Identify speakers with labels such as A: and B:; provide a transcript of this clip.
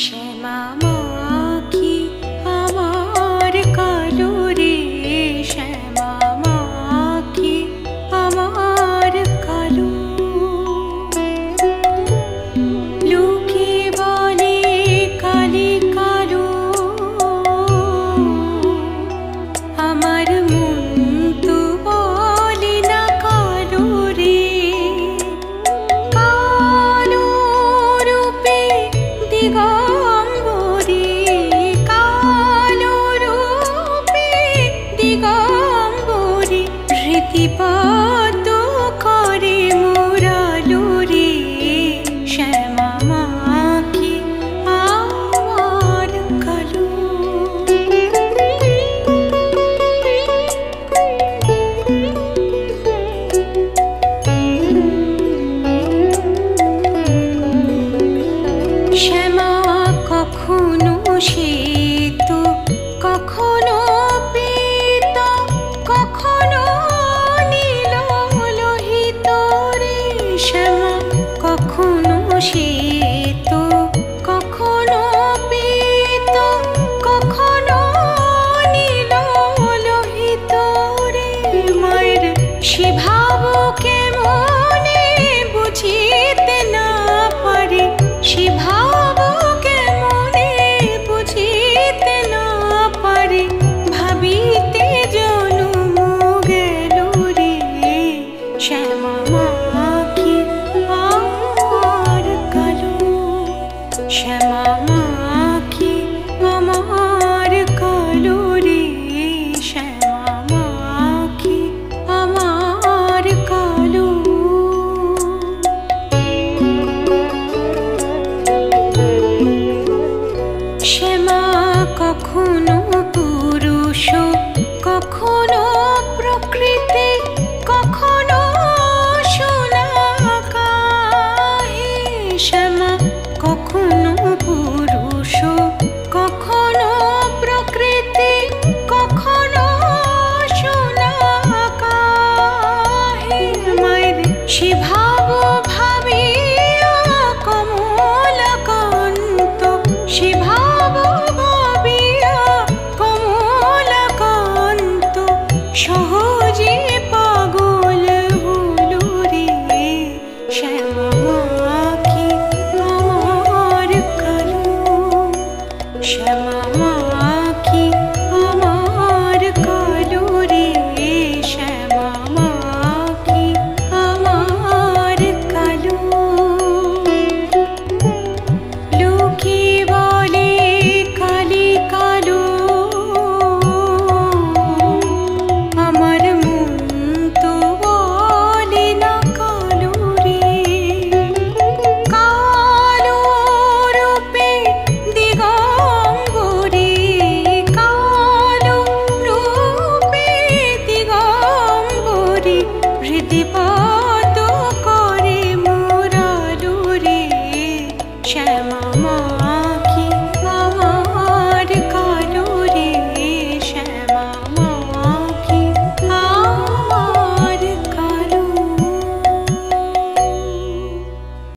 A: শ্যামা মাখি আমার কালো রে, শ্যামা মাখি আমার কালো। লোকে বলে কালি কালো, আমার মন তো বলে না কালো রে। কালো রূপে দিগম্বরী, কালো রূপে দিগম্বরী, হৃদিপদ করে মুরালো রে। শ্যামা মাখি আমার কালো। শ্যামা কখনো শ্বেত, কখনো পীত, কখনো নীল লোহিত রে। শ্যামা কখনো শ্বেত, কখনো পীত, কখনো নীল লোহিত রে। মায়ের সে ভাব কেমনে বুঝিতে না পারি, সে ভাব কেমনে বুঝিতে না পারি, ভাবিতে জনম গেল রে। শ্যামা মাখি আমার কালো, শ্যামা মাখি আমার কালো রে। শ্যামা মাখি আমার কালো। শ্যামা কখনো পুরুষ, কখনো